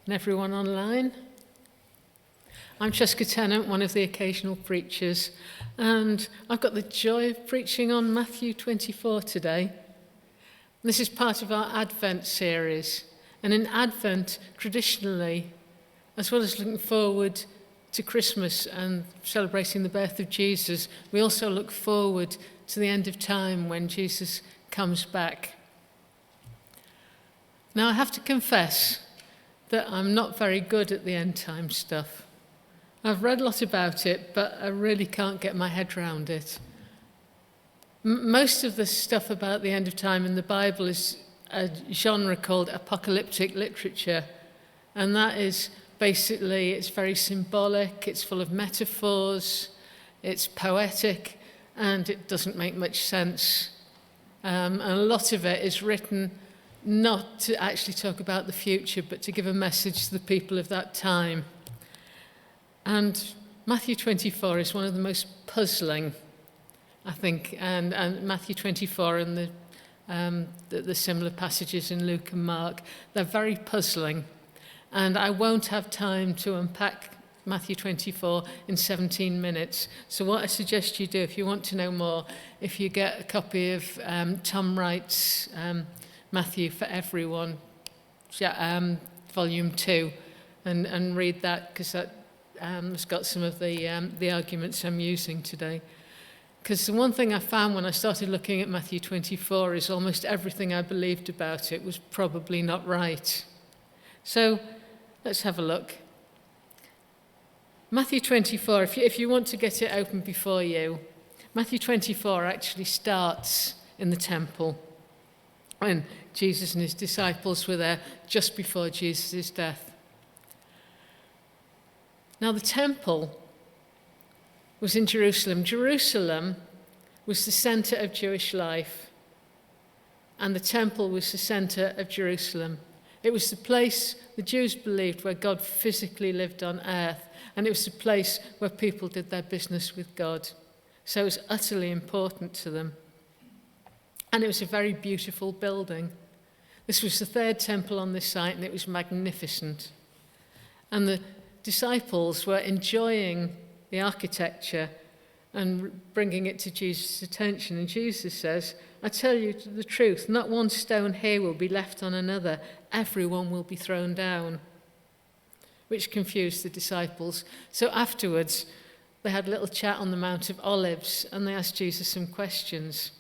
and everyone online. I'm Cesca Tennant, one of the occasional preachers, and I've got the joy of preaching on Matthew 24 today. This is part of our Advent series, and in Advent, traditionally, as well as looking forward to Christmas and celebrating the birth of Jesus, we also look forward to the end of time when Jesus comes back. Now, I have to confess that I'm not very good at the end time stuff. I've read a lot about it, but I really can't get my head around it. Most of the stuff about the end of time in the Bible is a genre called apocalyptic literature, and that is basically, it's very symbolic, it's full of metaphors, it's poetic, and it doesn't make much sense. And a lot of it is written not to actually talk about the future, but to give a message to the people of that time. And Matthew 24 is one of the most puzzling, I think, and Matthew 24 and the similar passages in Luke and Mark, they're very puzzling. And I won't have time to unpack Matthew 24 in 17 minutes. So what I suggest you do, if you want to know more, if you get a copy of Tom Wright's Matthew for Everyone, volume 2, and read that, because that has got some of the arguments I'm using today. Because the one thing I found when I started looking at Matthew 24 is almost everything I believed about it was probably not right. So let's have a look. Matthew 24, if you want to get it open before you, Matthew 24 actually starts in the temple when Jesus and his disciples were there just before Jesus' death. Now, the temple was in Jerusalem. Jerusalem was the center of Jewish life, and the temple was the center of Jerusalem. It was the place the Jews believed where God physically lived on earth, and it was the place where people did their business with God. So it was utterly important to them. And it was a very beautiful building. This was the third temple on this site, and it was magnificent. And the disciples were enjoying the architecture and bringing it to Jesus' attention. And Jesus says, I tell you the truth, not one stone here will be left on another. Everyone will be thrown down. Which confused the disciples. So afterwards, they had a little chat on the Mount of Olives, and they asked Jesus some questions.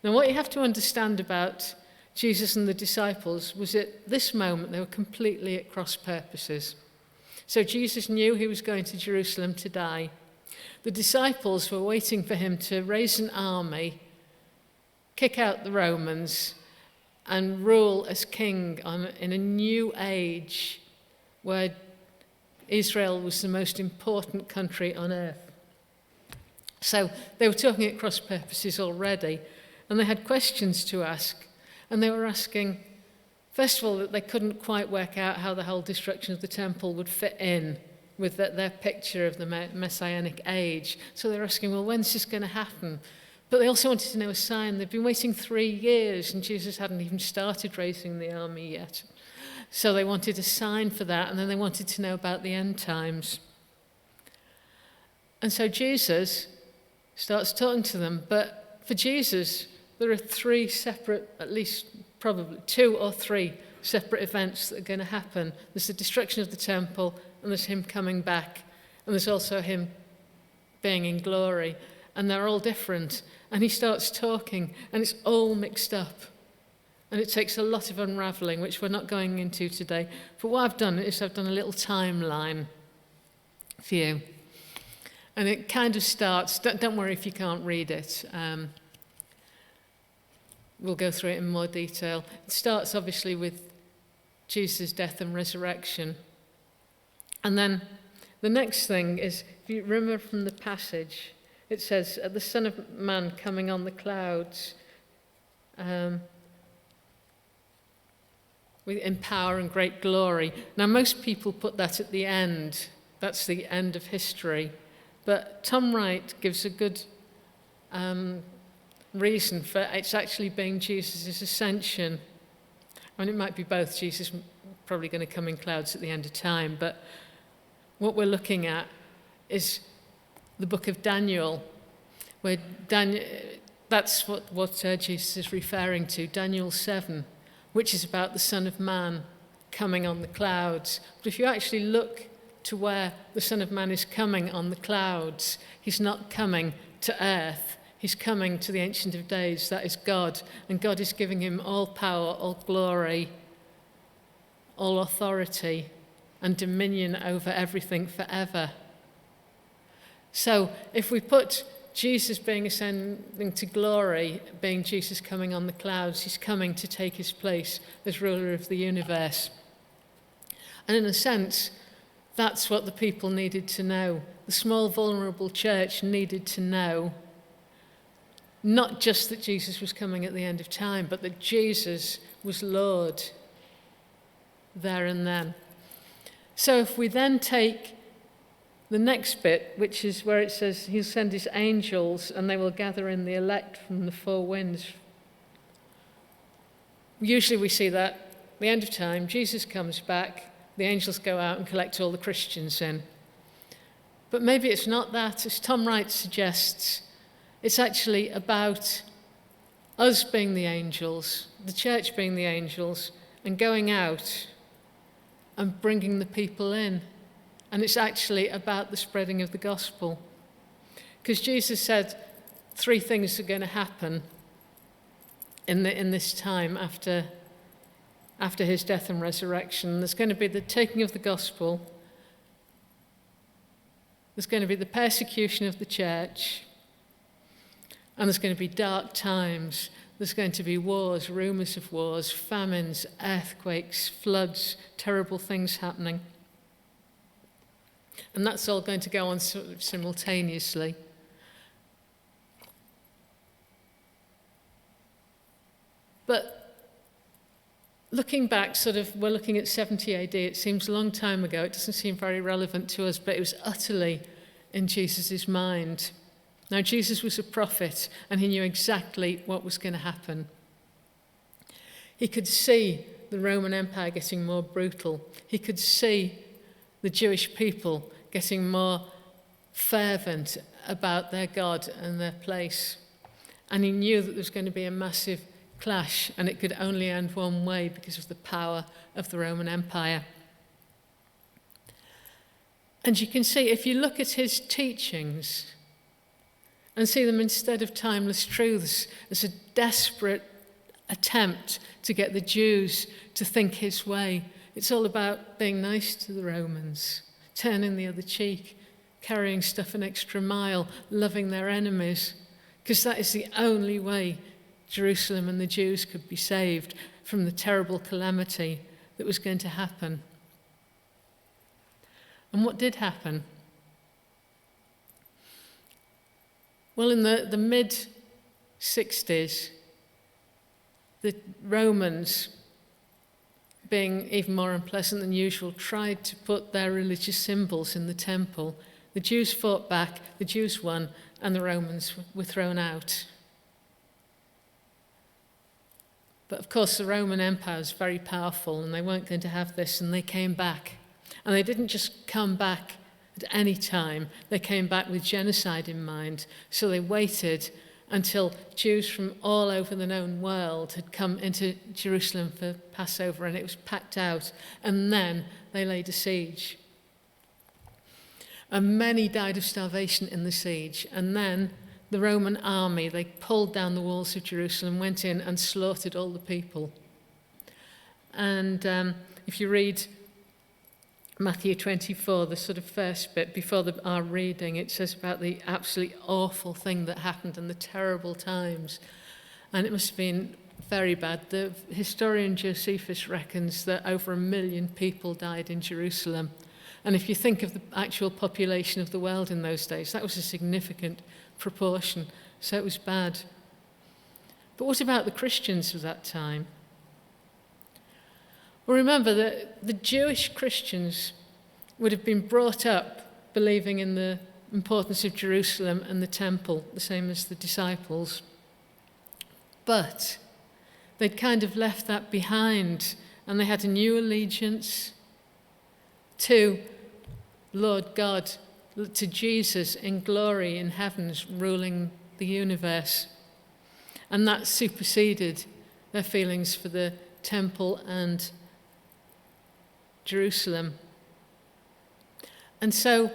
Now, what you have to understand about Jesus and the disciples was at this moment they were completely at cross purposes. So Jesus knew he was going to Jerusalem to die. The disciples were waiting for him to raise an army, kick out the Romans, and rule as king in a new age where Israel was the most important country on earth. So they were talking at cross purposes already, and they had questions to ask. And they were asking, first of all, that they couldn't quite work out how the whole destruction of the temple would fit in with their picture of the Messianic age. So they were asking, well, when's this going to happen? But they also wanted to know a sign. They'd been waiting 3 years, and Jesus hadn't even started raising the army yet. So they wanted a sign for that, and then they wanted to know about the end times. And so Jesus starts talking to them, but for Jesus, there are 3 separate, at least probably 2 or 3 separate events that are going to happen. There's the destruction of the temple, and there's him coming back, and there's also him being in glory, and they're all different. And he starts talking, and it's all mixed up. And it takes a lot of unraveling, which we're not going into today. But what I've done is I've done a little timeline for you. And it kind of starts, don't worry if you can't read it. We'll go through it in more detail. It starts obviously with Jesus' death and resurrection. And then the next thing is, if you remember from the passage, it says, the Son of Man coming on the clouds, in power and great glory. Now, most people put that at the end. That's the end of history. But Tom Wright gives a good reason for it's actually being Jesus' ascension. I mean, it might be both. Jesus probably going to come in clouds at the end of time. But what we're looking at is the book of Daniel, where that's what Jesus is referring to, Daniel 7, which is about the Son of Man coming on the clouds. But if you actually look to where the Son of Man is coming on the clouds, he's not coming to earth. He's coming to the Ancient of Days, that is God. And God is giving him all power, all glory, all authority, and dominion over everything forever. So if we put Jesus being ascending to glory, being Jesus coming on the clouds, he's coming to take his place as ruler of the universe. And in a sense, that's what the people needed to know. The small, vulnerable church needed to know. Not just that Jesus was coming at the end of time, but that Jesus was Lord there and then. So if we then take the next bit, which is where it says he'll send his angels and they will gather in the elect from the four winds. Usually we see that at the end of time, Jesus comes back, the angels go out and collect all the Christians in. But maybe it's not that. As Tom Wright suggests, it's actually about us being the angels, the church being the angels, and going out and bringing the people in. And it's actually about the spreading of the gospel. Because Jesus said 3 things are going to happen in this time after his death and resurrection. There's going to be the taking of the gospel. There's going to be the persecution of the church. And there's going to be dark times. There's going to be wars, rumours of wars, famines, earthquakes, floods, terrible things happening. And that's all going to go on sort of simultaneously. But looking back, we're looking at 70 AD. It seems a long time ago. It doesn't seem very relevant to us, but it was utterly in Jesus' mind. Now, Jesus was a prophet, and he knew exactly what was going to happen. He could see the Roman Empire getting more brutal. He could see the Jewish people getting more fervent about their God and their place. And he knew that there was going to be a massive clash, and it could only end one way because of the power of the Roman Empire. And you can see, if you look at his teachings and see them instead of timeless truths as a desperate attempt to get the Jews to think his way, it's all about being nice to the Romans, turning the other cheek, carrying stuff an extra mile, loving their enemies, because that is the only way Jerusalem and the Jews could be saved from the terrible calamity that was going to happen. And what did happen? Well, in the mid-60s, the Romans, being even more unpleasant than usual, tried to put their religious symbols in the temple. The Jews fought back, the Jews won, and the Romans were thrown out. But of course, the Roman Empire was very powerful, and they weren't going to have this, and they came back. And they didn't just come back at any time. They came back with genocide in mind. So they waited until Jews from all over the known world had come into Jerusalem for Passover, and it was packed out. And then they laid a siege. And many died of starvation in the siege. And then the Roman army, they pulled down the walls of Jerusalem, went in and slaughtered all the people. And if you read Matthew 24, the sort of first bit before our reading, it says about the absolutely awful thing that happened and the terrible times. And it must have been very bad. The historian Josephus reckons that over 1 million people died in Jerusalem. And if you think of the actual population of the world in those days, that was a significant proportion. So it was bad. But what about the Christians of that time? Well, remember that the Jewish Christians would have been brought up believing in the importance of Jerusalem and the temple, the same as the disciples. But they'd kind of left that behind and they had a new allegiance to Lord God, to Jesus in glory in heavens, ruling the universe. And that superseded their feelings for the temple and Jerusalem. And so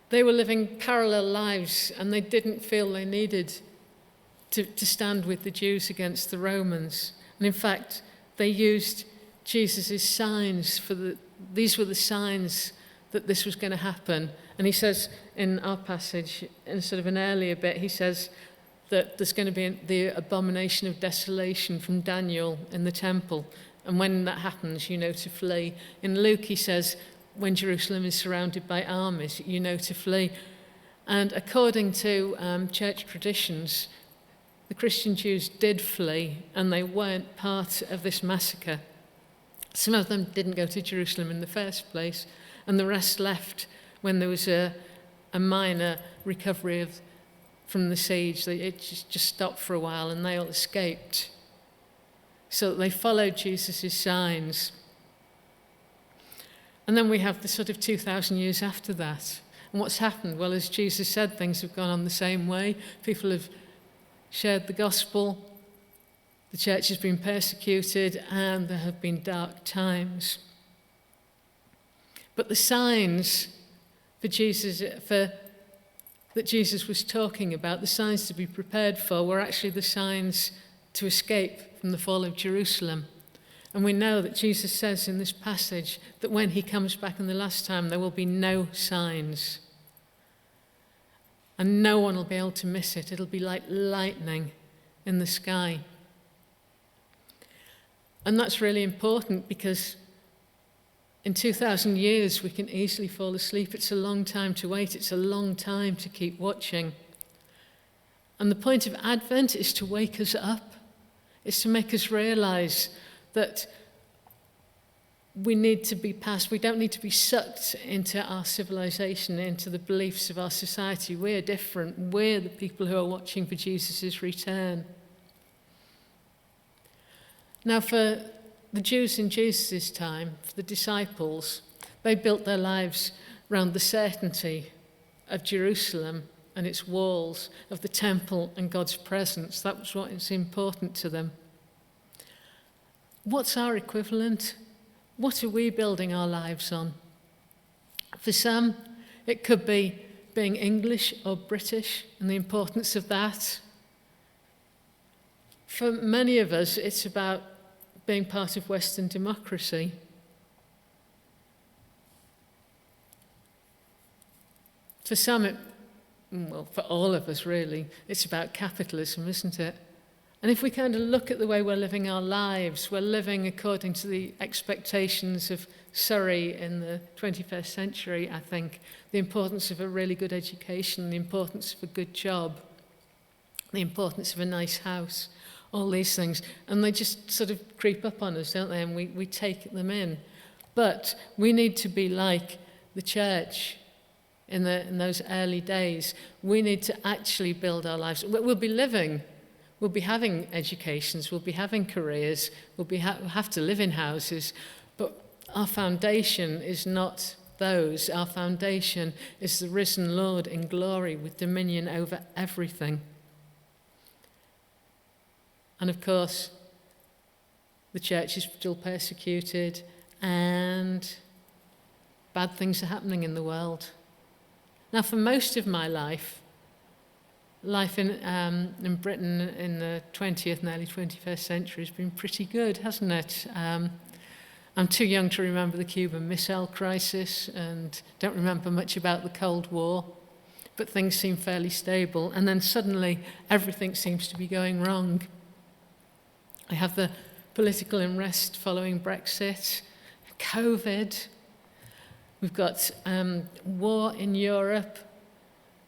they were living parallel lives, and they didn't feel they needed to stand with the Jews against the Romans. And in fact, they used Jesus' signs these were the signs that this was going to happen. And he says in our passage, in sort of an earlier bit, he says that there's going to be the abomination of desolation from Daniel in the temple. And when that happens, you know to flee. In Luke, he says, when Jerusalem is surrounded by armies, you know to flee. And according to church traditions, the Christian Jews did flee, and they weren't part of this massacre. Some of them didn't go to Jerusalem in the first place, and the rest left when there was a minor recovery from the siege. It just stopped for a while, and they all escaped. So they followed Jesus' signs. And then we have the sort of 2,000 years after that. And what's happened? Well, as Jesus said, things have gone on the same way. People have shared the gospel. The church has been persecuted, and there have been dark times. But the signs that Jesus was talking about, the signs to be prepared for, were actually the signs to escape from the fall of Jerusalem. And we know that Jesus says in this passage that when he comes back in the last time, there will be no signs. And no one will be able to miss it. It'll be like lightning in the sky. And that's really important, because in 2,000 years we can easily fall asleep. It's a long time to wait. It's a long time to keep watching. And the point of Advent is to wake us up. It's to make us realize that we need to be past, we don't need to be sucked into our civilization, into the beliefs of our society. We're different. We're the people who are watching for Jesus' return. Now, for the Jews in Jesus' time, for the disciples, they built their lives around the certainty of Jerusalem and its walls, of the temple and God's presence. That was what is important to them. What's our equivalent? What are we building our lives on? For some, it could be being English or British and the importance of that. For many of us, it's about being part of Western democracy. For some, for all of us really, it's about capitalism, isn't it? And if we kind of look at the way we're living our lives, we're living according to the expectations of Surrey in the 21st century, I think. The importance of a really good education, the importance of a good job, the importance of a nice house, all these things. And they just sort of creep up on us, don't they? And we take them in. But we need to be like the church in those early days. We need to actually build our lives. We'll be living. We'll be having educations, we'll be having careers, we'll have to live in houses, but our foundation is not those. Our foundation is the risen Lord in glory with dominion over everything. And of course, the church is still persecuted and bad things are happening in the world. Now, for most of my life in Britain in the 20th and early 21st century has been pretty good, hasn't it? I'm too young to remember the Cuban Missile Crisis and don't remember much about the Cold War, but things seem fairly stable. And then suddenly everything seems to be going wrong. I have the political unrest following Brexit, COVID, we've got war in Europe,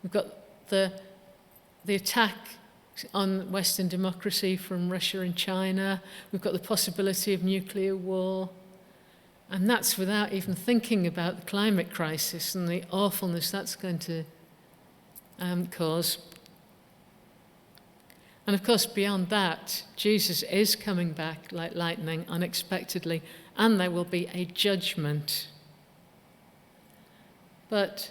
we've got the attack on Western democracy from Russia and China. We've got the possibility of nuclear war. And that's without even thinking about the climate crisis and the awfulness that's going to cause. And of course, beyond that, Jesus is coming back like lightning, unexpectedly, and there will be a judgment. But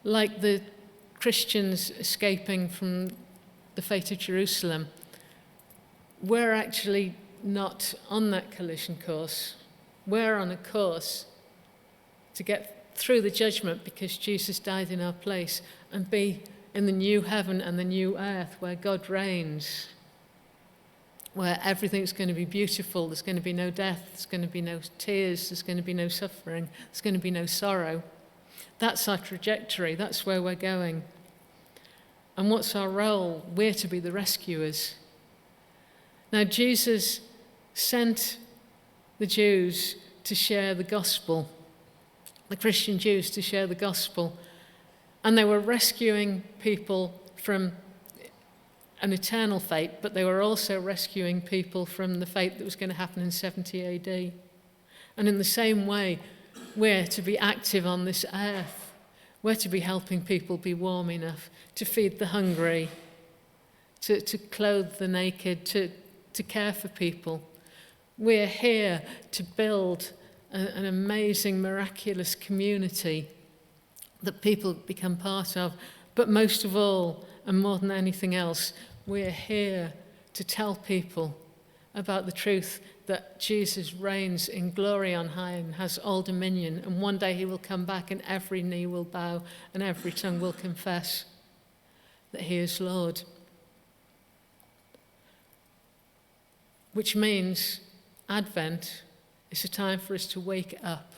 like the Christians escaping from the fate of Jerusalem, we're actually not on that collision course. We're on a course to get through the judgment because Jesus died in our place and be in the new heaven and the new earth where God reigns, where everything's going to be beautiful. There's going to be no death, there's going to be no tears, there's going to be no suffering, there's going to be no sorrow. That's our trajectory, that's where we're going. And what's our role? We're to be the rescuers. Now, Jesus sent the Jews to share the gospel, the Christian Jews to share the gospel, and they were rescuing people from an eternal fate, but they were also rescuing people from the fate that was going to happen in 70 AD. And in the same way, we're to be active on this earth. We're to be helping people be warm enough to feed the hungry, to clothe the naked, to care for people. We're here to build an amazing, miraculous community that people become part of. But most of all, and more than anything else, we're here to tell people about the truth that Jesus reigns in glory on high and has all dominion, and one day he will come back and every knee will bow and every tongue will confess that he is Lord. Which means Advent is a time for us to wake up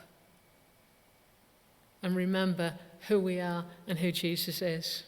and remember who we are and who Jesus is.